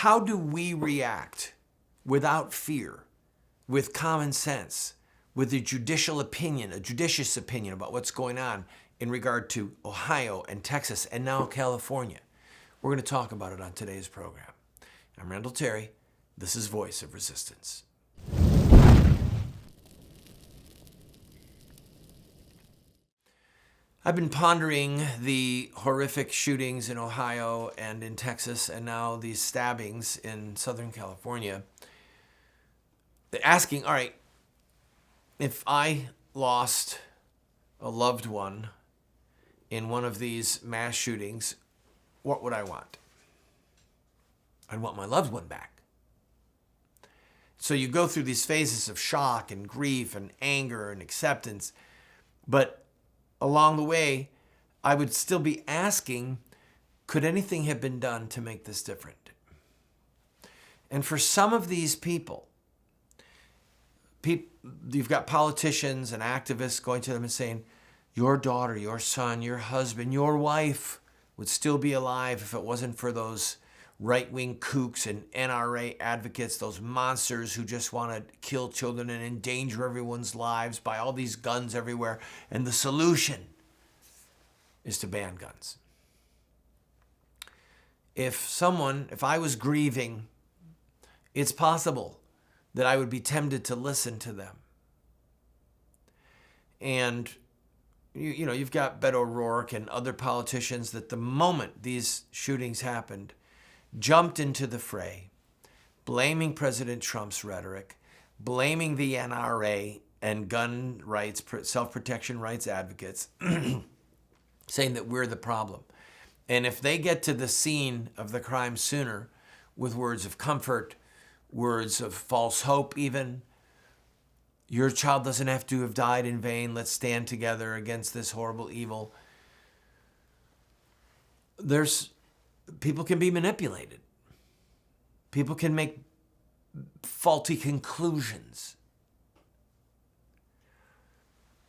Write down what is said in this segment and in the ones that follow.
how do we react without fear, with common sense, with a judicial opinion, a judicious opinion about what's going on in regard to Ohio and Texas and now California? We're going to talk about it on today's program. I'm Randall Terry. This is Voice of Resistance. I've been pondering the horrific shootings in Ohio and in Texas and now these stabbings in Southern California. Asking, all right, if I lost a loved one in one of these mass shootings, what would I want? I'd want my loved one back. So you go through these phases of shock and grief and anger and acceptance, but along the way, I would still be asking, could anything have been done to make this different? And for some of these people, you've got politicians and activists going to them and saying, your daughter, your son, your husband, your wife would still be alive if it wasn't for those right-wing kooks and NRA advocates, those monsters who just want to kill children and endanger everyone's lives by all these guns everywhere. And the solution is to ban guns. If I was grieving, it's possible that I would be tempted to listen to them. And you've got Beto O'Rourke and other politicians that the moment these shootings happened, jumped into the fray, blaming President Trump's rhetoric, blaming the NRA and gun rights, self-protection rights advocates, saying that we're the problem. And if they get to the scene of the crime sooner with words of comfort, words of false hope even, your child doesn't have to have died in vain, let's stand together against this horrible evil. People can be manipulated. People can make faulty conclusions.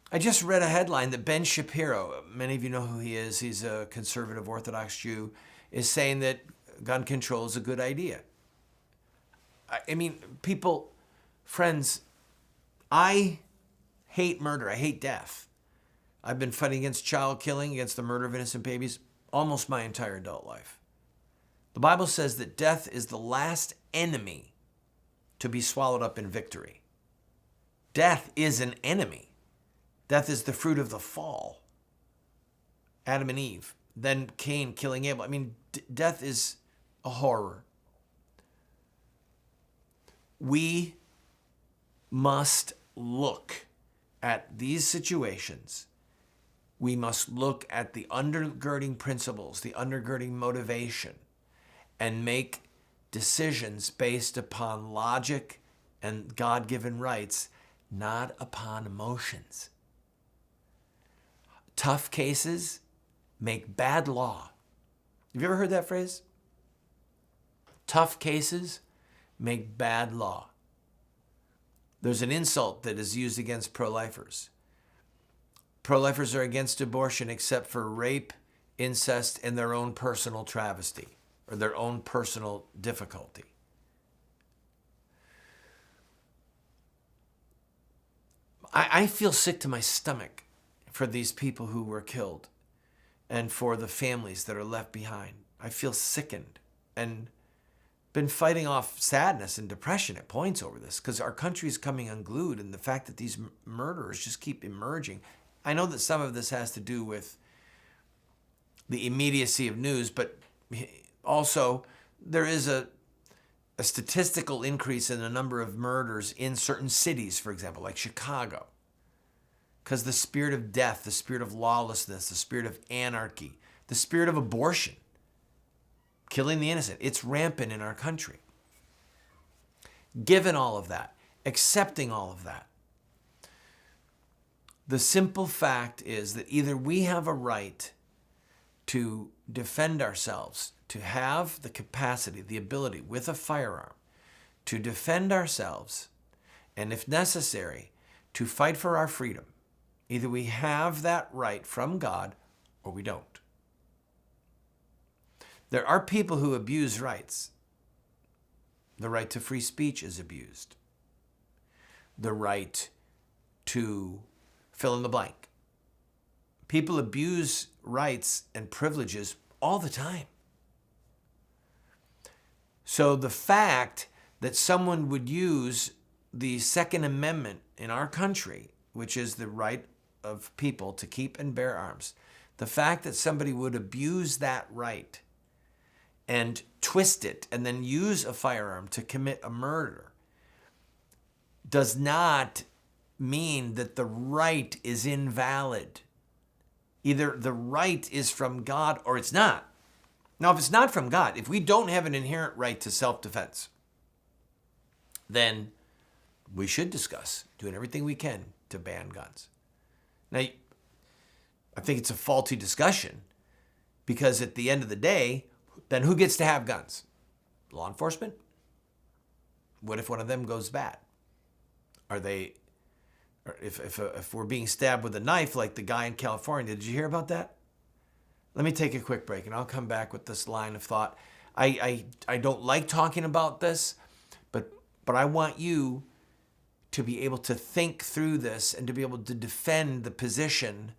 I just read a headline that Ben Shapiro, many of you know who he is, he's a conservative Orthodox Jew, is saying that gun control is a good idea. I mean, friends, I hate murder. I hate death. I've been fighting against child killing, against the murder of innocent babies, almost my entire adult life. The Bible says that death is the last enemy to be swallowed up in victory. Death is an enemy. Death is the fruit of the fall. Adam and Eve, then Cain killing Abel. I mean, death is a horror. We must look at these situations. We must look at the undergirding principles, the undergirding motivation, and make decisions based upon logic and God-given rights, not upon emotions. Tough cases make bad law. Have you ever heard that phrase? Tough cases make bad law. There's an insult that is used against pro-lifers. Pro-lifers are against abortion except for rape, incest, and their own personal travesty or their own personal difficulty. I feel sick to my stomach for these people who were killed and for the families that are left behind. I feel sickened and been fighting off sadness and depression at points over this because our country is coming unglued, and the fact that these murderers just keep emerging. I know that some of this has to do with the immediacy of news, but also there is a statistical increase in the number of murders in certain cities, for example, like Chicago, because the spirit of death, the spirit of lawlessness, the spirit of anarchy, the spirit of abortion, killing the innocent, it's rampant in our country. Given all of that, accepting all of that, the simple fact is that either we have a right to defend ourselves, to have the capacity, the ability with a firearm to defend ourselves, and if necessary, to fight for our freedom. Either we have that right from God or we don't. There are people who abuse rights. The right to free speech is abused. The right to fill in the blank. People abuse rights and privileges all the time. So the fact that someone would use the Second Amendment in our country, which is the right of people to keep and bear arms, the fact that somebody would abuse that right and twist it and then use a firearm to commit a murder does not mean that the right is invalid. Either the right is from God or it's not. Now, if it's not from God, if we don't have an inherent right to self-defense, then we should discuss doing everything we can to ban guns. Now, I think it's a faulty discussion because at the end of the day, then who gets to have guns? Law enforcement? What if one of them goes bad? Are they, if we're being stabbed with a knife like the guy in California, did you hear about that? Let me take a quick break and I'll come back with this line of thought. I don't like talking about this, but I want you to be able to think through this and to be able to defend the position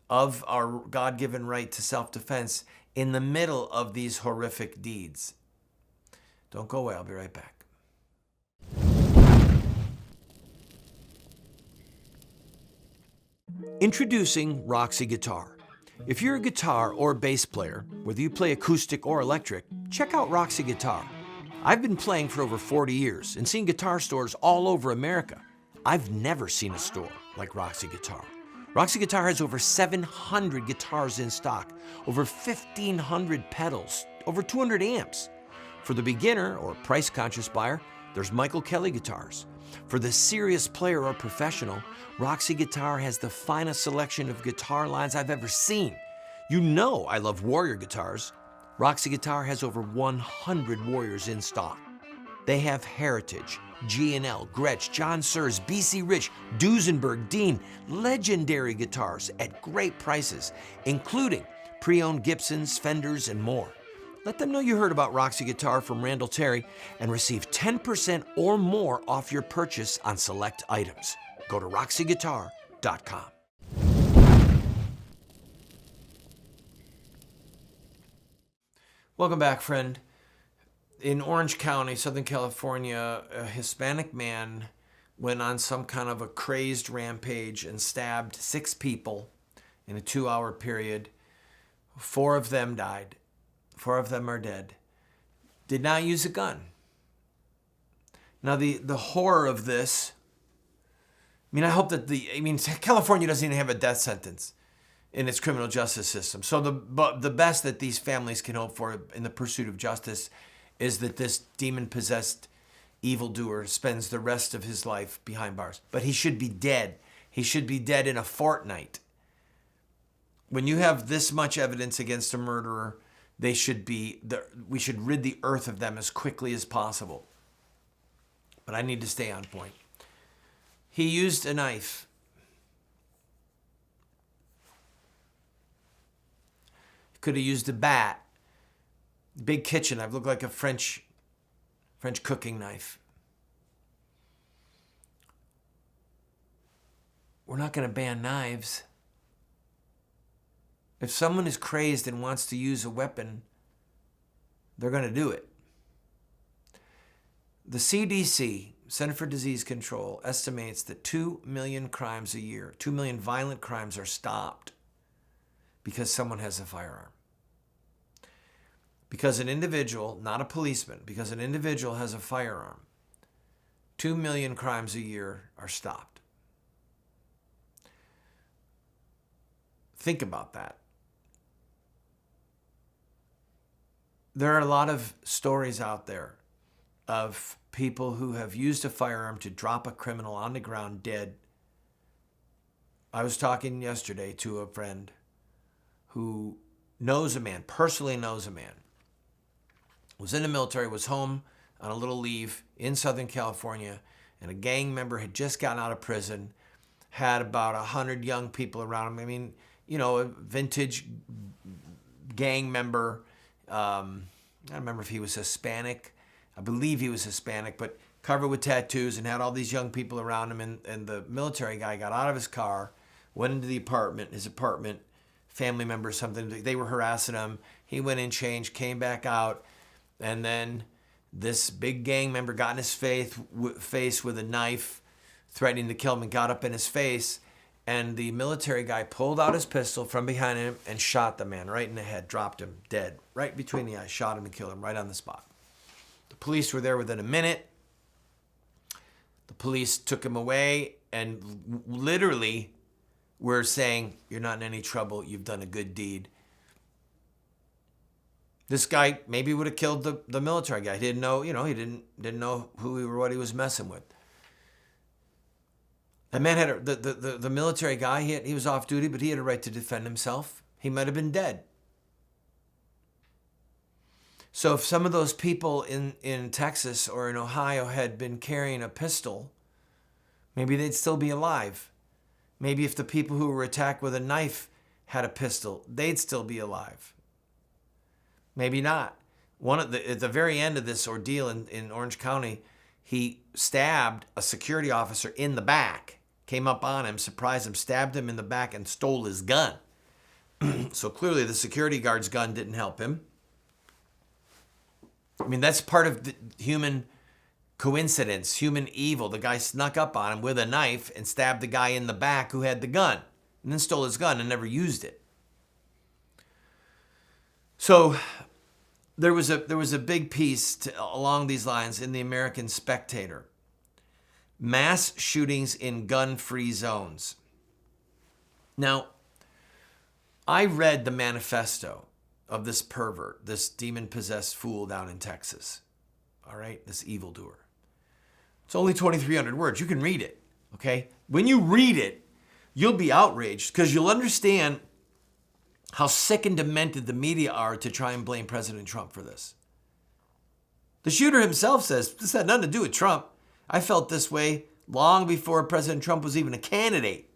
of our God-given right to self-defense in the middle of these horrific deeds. Don't go away. I'll be right back. Introducing Roxy Guitar. If you're a guitar or bass player, whether you play acoustic or electric, check out Roxy Guitar. I've been playing for over 40 years and seen guitar stores all over America. I've never seen a store like Roxy Guitar. Roxy Guitar has over 700 guitars in stock, over 1,500 pedals, over 200 amps. For the beginner or price-conscious buyer, there's Michael Kelly guitars. For the serious player or professional, Roxy Guitar has the finest selection of guitar lines I've ever seen. You know I love Warrior guitars. Roxy Guitar has over 100 Warriors in stock. They have Heritage, G&L, Gretsch, John Sears, BC Rich, Duesenberg, Dean, legendary guitars at great prices, including pre-owned Gibsons, Fenders, and more. Let them know you heard about Roxy Guitar from Randall Terry and receive 10% or more off your purchase on select items. Go to roxyguitar.com. Welcome back, friend. In Orange County, Southern California, a Hispanic man went on some kind of a crazed rampage and stabbed 6 people in a 2-hour period. 4 of them died. 4 of them are dead. Did not use a gun. Now, the horror of this, I hope that California doesn't even have a death sentence in its criminal justice system. So the best that these families can hope for in the pursuit of justice is that this demon-possessed evildoer spends the rest of his life behind bars. But he should be dead. He should be dead in a fortnight. When you have this much evidence against a murderer, we should rid the earth of them as quickly as possible. But I need to stay on point. He used a knife. He could have used a bat. Big kitchen knife. Looked like a French cooking knife. We're not going to ban knives. If someone is crazed and wants to use a weapon, they're going to do it. The CDC, Center for Disease Control, estimates that 2 million crimes a year, 2 million violent crimes are stopped because someone has a firearm. Because an individual, not a policeman, because an individual has a firearm, 2 million crimes a year are stopped. Think about that. There are a lot of stories out there of people who have used a firearm to drop a criminal on the ground dead. I was talking yesterday to a friend who knows a man, personally knows a man, was in the military, was home on a little leave in Southern California, and a gang member had just gotten out of prison, had about 100 young people around him. A vintage gang member. I don't remember if he was Hispanic. I believe he was Hispanic, but covered with tattoos and had all these young people around him. And the military guy got out of his car, went into his apartment, family member or something. They were harassing him. He went in, changed, came back out. And then this big gang member got in his face with a knife, threatening to kill him, and got up in his face. And the military guy pulled out his pistol from behind him and shot the man right in the head, dropped him dead, right between the eyes, shot him and killed him right on the spot. The police were there within a minute. The police took him away and literally were saying, "You're not in any trouble. You've done a good deed." This guy maybe would have killed the military guy. He didn't know, he didn't know who or what he was messing with. That man had the military guy. He was off duty, but he had a right to defend himself. He might have been dead. So if some of those people in Texas or in Ohio had been carrying a pistol, maybe they'd still be alive. Maybe if the people who were attacked with a knife had a pistol, they'd still be alive. Maybe not. At the very end of this ordeal in Orange County, he stabbed a security officer in the back, came up on him, surprised him, stabbed him in the back, and stole his gun. So clearly the security guard's gun didn't help him. I mean, that's part of the human coincidence, human evil. The guy snuck up on him with a knife and stabbed the guy in the back who had the gun, and then stole his gun and never used it. So there was a big piece along these lines in the American Spectator. Mass shootings in gun-free zones. Now, I read the manifesto of this pervert, this demon-possessed fool down in Texas. All right, this evildoer. It's only 2,300 words. You can read it, okay? When you read it, you'll be outraged because you'll understand how sick and demented the media are to try and blame President Trump for this. The shooter himself says, this had nothing to do with Trump. I felt this way long before President Trump was even a candidate.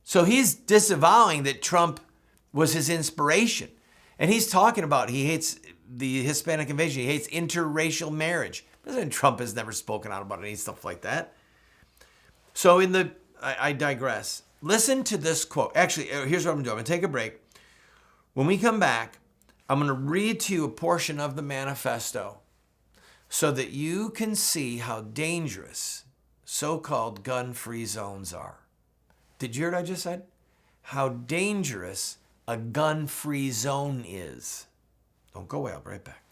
So he's disavowing that Trump was his inspiration. And he's talking about he hates the Hispanic invasion. He hates interracial marriage. President Trump has never spoken out about any stuff like that. So I digress. Listen to this quote. Actually, here's what I'm going to do. I'm going to take a break. When we come back, I'm going to read to you a portion of the manifesto so that you can see how dangerous so-called gun-free zones are. Did you hear what I just said? How dangerous a gun-free zone is. Don't go away. I'll be right back.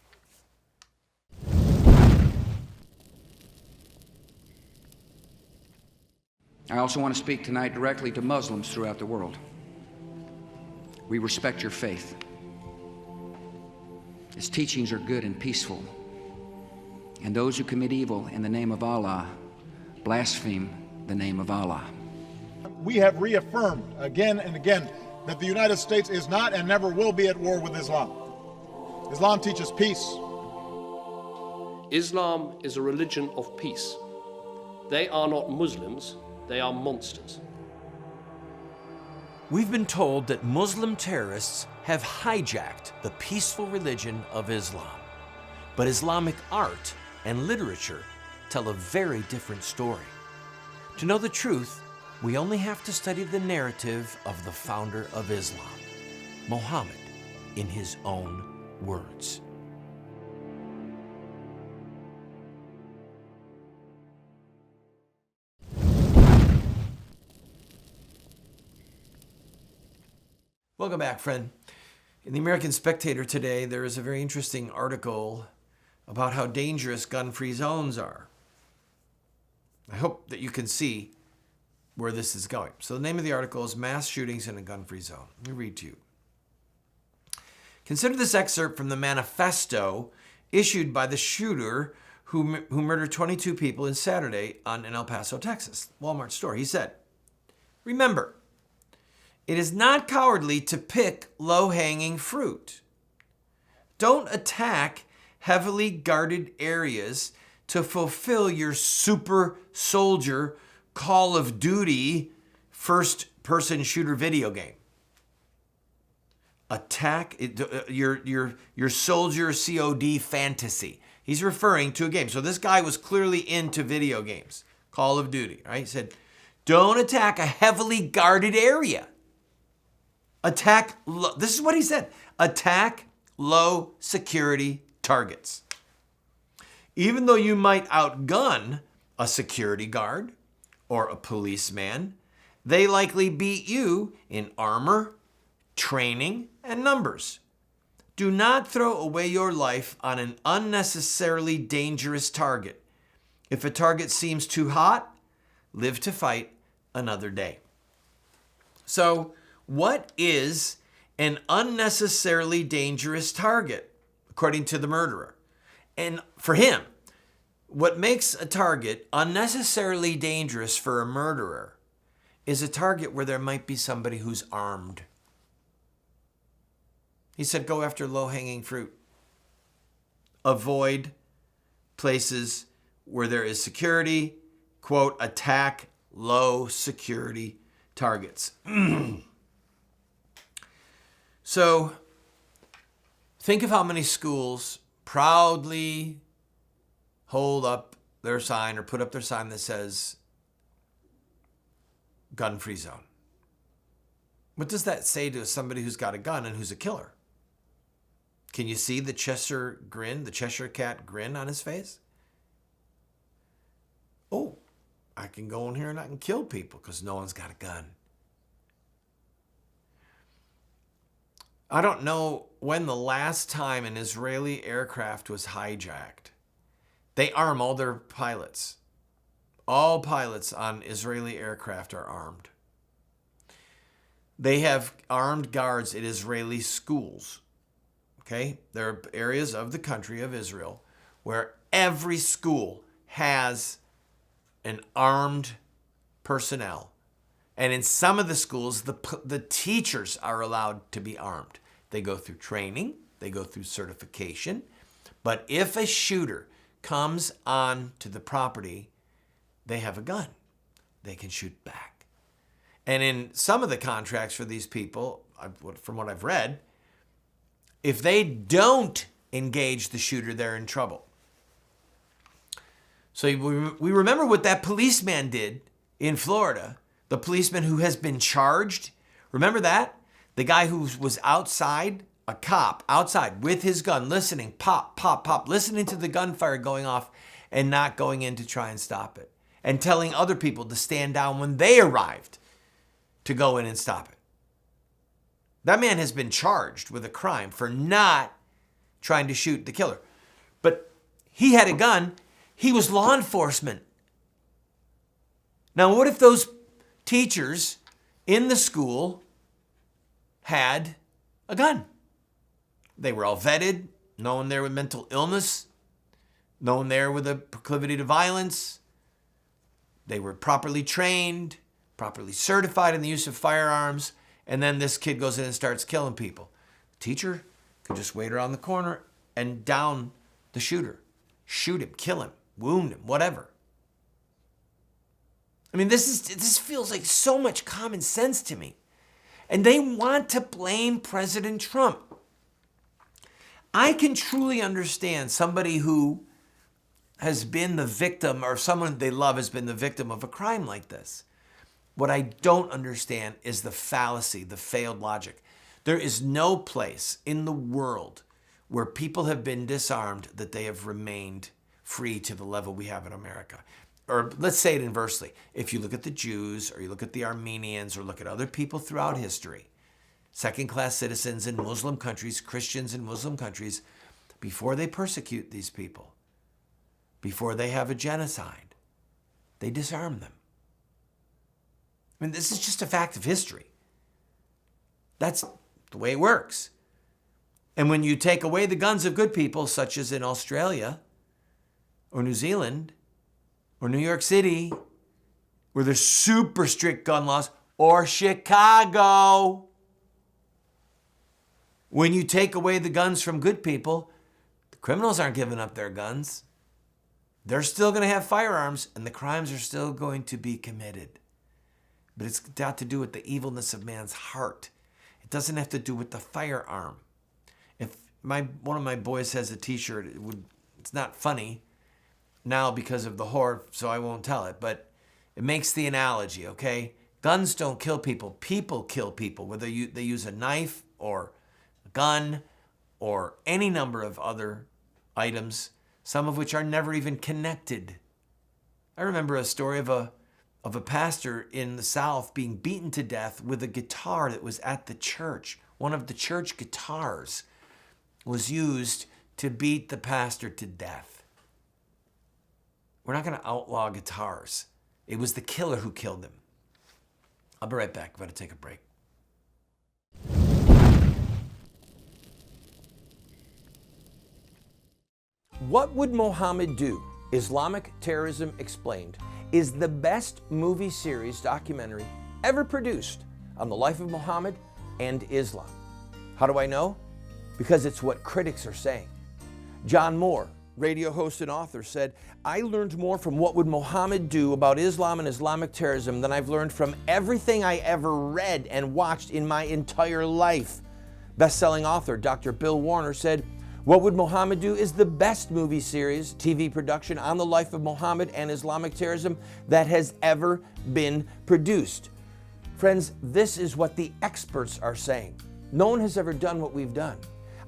I also want to speak tonight directly to Muslims throughout the world. We respect your faith. Its teachings are good and peaceful. And those who commit evil in the name of Allah blaspheme the name of Allah. We have reaffirmed again and again that the United States is not and never will be at war with Islam. Islam teaches peace. Islam is a religion of peace. They are not Muslims, they are monsters. We've been told that Muslim terrorists have hijacked the peaceful religion of Islam. But Islamic art and literature tell a very different story. To know the truth, we only have to study the narrative of the founder of Islam, Muhammad, in his own words. Welcome back, friend. In the American Spectator today, there is a very interesting article about how dangerous gun-free zones are. I hope that you can see where this is going. So the name of the article is Mass Shootings in a Gun-Free Zone. Let me read to you. Consider this excerpt from the manifesto issued by the shooter who murdered 22 people in Saturday in El Paso, Texas, Walmart store. He said, "Remember, it is not cowardly to pick low-hanging fruit. Don't attack heavily guarded areas to fulfill your super soldier Call of Duty first-person shooter video game. attack your soldier COD fantasy. He's referring to a game. So this guy was clearly into video games, Call of Duty, right? He said, don't attack a heavily guarded area. This is what he said, attack low security targets. Even though you might outgun a security guard or a policeman, they likely beat you in armor, training, and numbers. Do not throw away your life on an unnecessarily dangerous target. If a target seems too hot, live to fight another day. So, what is an unnecessarily dangerous target, according to the murderer? And for him, what makes a target unnecessarily dangerous for a murderer is a target where there might be somebody who's armed. He said, go after low-hanging fruit. Avoid places where there is security. Quote, attack low security targets. So, think of how many schools proudly hold up their sign or put up their sign that says gun-free zone. What does that say to somebody who's got a gun and who's a killer? Can you see the Cheshire cat grin on his face? Oh, I can go in here and I can kill people because no one's got a gun. I don't know when the last time an Israeli aircraft was hijacked. They arm all their pilots. All pilots on Israeli aircraft are armed. They have armed guards at Israeli schools. Okay? There are areas of the country of Israel where every school has an armed personnel. And in some of the schools, the teachers are allowed to be armed. They go through training, they go through certification. But if a shooter comes on to the property, they have a gun. They can shoot back. And in some of the contracts for these people, from what I've read, if they don't engage the shooter, they're in trouble. So we remember what that policeman did in Florida. The policeman who has been charged. Remember that? The guy who was outside, a cop outside with his gun, listening, pop, pop, pop, listening to the gunfire going off and not going in to try and stop it. And telling other people to stand down when they arrived to go in and stop it. That man has been charged with a crime for not trying to shoot the killer. But he had a gun. He was law enforcement. Now, what if those teachers in the school had a gun? They were all vetted, no one there with mental illness, no one there with a proclivity to violence. They were properly trained, properly certified in the use of firearms, and then this kid goes in and starts killing people. Teacher could just wait around the corner and down the shooter. Shoot him, kill him, wound him, whatever. I mean, this feels like so much common sense to me. And they want to blame President Trump. I can truly understand somebody who has been the victim, or someone they love has been the victim of a crime like this. What I don't understand is the fallacy, the failed logic. There is no place in the world where people have been disarmed that they have remained free to the level we have in America. Or let's say it inversely. If you look at the Jews, or you look at the Armenians, or look at other people throughout history, second-class citizens in Muslim countries, Christians in Muslim countries, before they persecute these people, before they have a genocide, they disarm them. I mean, this is just a fact of history. That's the way it works. And when you take away the guns of good people, such as in Australia, or New Zealand, or New York City, where there's super strict gun laws, or Chicago, when you take away the guns from good people, the criminals aren't giving up their guns. They're still going to have firearms, and the crimes are still going to be committed. But it's got to do with the evilness of man's heart. It doesn't have to do with the firearm. If one of my boys has a t-shirt, it's not funny now because of the horror, so I won't tell it, but it makes the analogy, okay? Guns don't kill people. People kill people, whether they use a knife or a gun or any number of other items, some of which are never even connected. I remember a story of a pastor in the South being beaten to death with a guitar that was at the church. One of the church guitars was used to beat the pastor to death. We're not going to outlaw guitars. It was the killer who killed him. I'll be right back. I'm going to take a break. What Would Mohammed Do? Islamic Terrorism Explained is the best movie series documentary ever produced on the life of Muhammad and Islam. How do I know? Because it's what critics are saying. John Moore, radio host and author, said, "I learned more from What Would Mohammed Do about Islam and Islamic terrorism than I've learned from everything I ever read and watched in my entire life." Best-selling author Dr. Bill Warner said, "What Would Mohammed Do is the best movie series, TV production on the life of Muhammad and Islamic terrorism that has ever been produced." Friends, this is what the experts are saying. No one has ever done what we've done.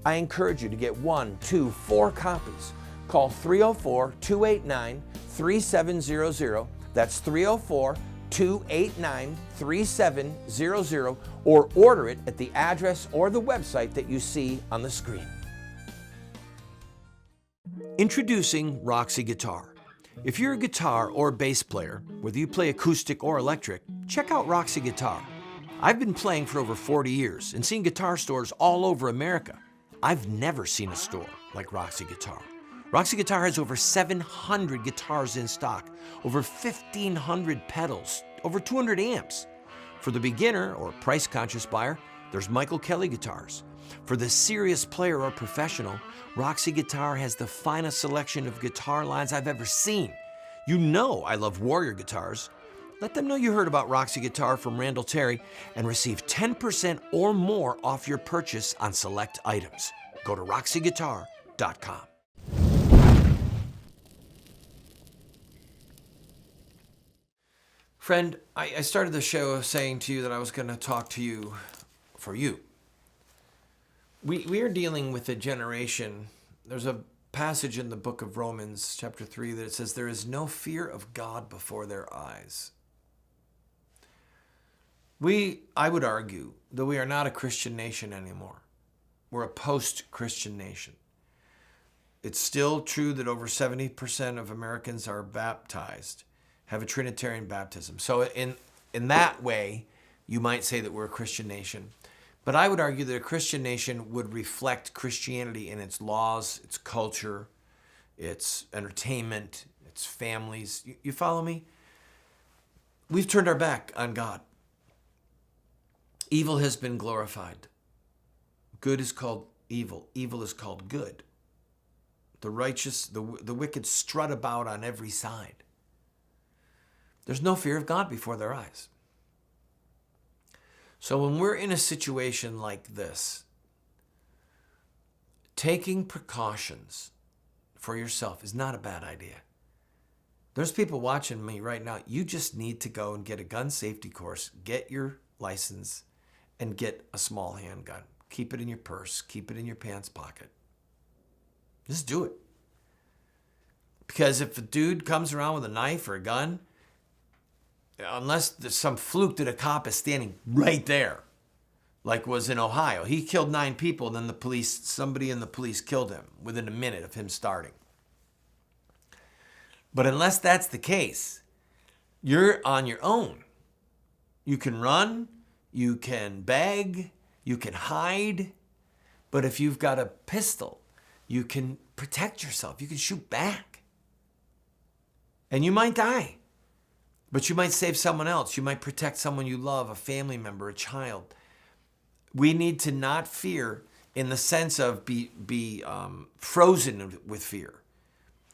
I encourage you to get 1, 2, 4 copies. Call 304-289-3700. That's 304-289-3700, or order it at the address or the website that you see on the screen. Introducing Roxy Guitar. If you're a guitar or bass player, whether you play acoustic or electric, check out Roxy Guitar. I've been playing for over 40 years and seen guitar stores all over America. I've never seen a store like Roxy Guitar. Roxy Guitar has over 700 guitars in stock, over 1,500 pedals, over 200 amps. For the beginner or price-conscious buyer, there's Michael Kelly guitars. For the serious player or professional, Roxy Guitar has the finest selection of guitar lines I've ever seen. You know I love Warrior guitars. Let them know you heard about Roxy Guitar from Randall Terry and receive 10% or more off your purchase on select items. Go to roxyguitar.com. Friend, I started the show saying to you that I was going to talk to you for you. We are dealing with a generation. There's a passage in the book of Romans, chapter 3, that it says, "There is no fear of God before their eyes." I would argue that we are not a Christian nation anymore. We're a post-Christian nation. It's still true that over 70% of Americans are baptized, have a Trinitarian baptism. So in that way, you might say that we're a Christian nation. But I would argue that a Christian nation would reflect Christianity in its laws, its culture, its entertainment, its families. You follow me? We've turned our back on God. Evil has been glorified. Good is called evil. Evil is called good. The righteous, the wicked strut about on every side. There's no fear of God before their eyes. So when we're in a situation like this, taking precautions for yourself is not a bad idea. There's people watching me right now. You just need to go and get a gun safety course, get your license, and get a small handgun. Keep it in your purse. Keep it in your pants pocket. Just do it. Because if a dude comes around with a knife or a gun, unless there's some fluke that a cop is standing right there, like was in Ohio. He killed 9 people, and then somebody in the police killed him within a minute of him starting. But unless that's the case, you're on your own. You can run, you can beg, you can hide, but if you've got a pistol, you can protect yourself. You can shoot back. And you might die. But you might save someone else. You might protect someone you love, a family member, a child. We need to not fear in the sense of be frozen with fear.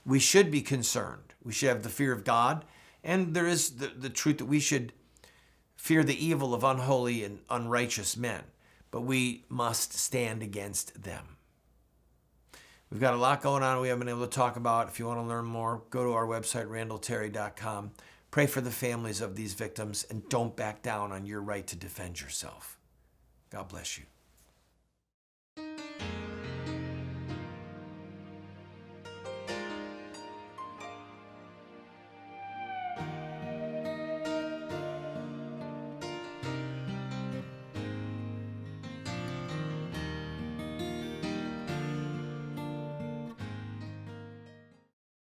We should be concerned. We should have the fear of God. And there is the truth that we should fear the evil of unholy and unrighteous men. but we must stand against them. We've got a lot going on we haven't been able to talk about. If you want to learn more, go to our website, randallterry.com. Pray for the families of these victims and don't back down on your right to defend yourself. God bless you.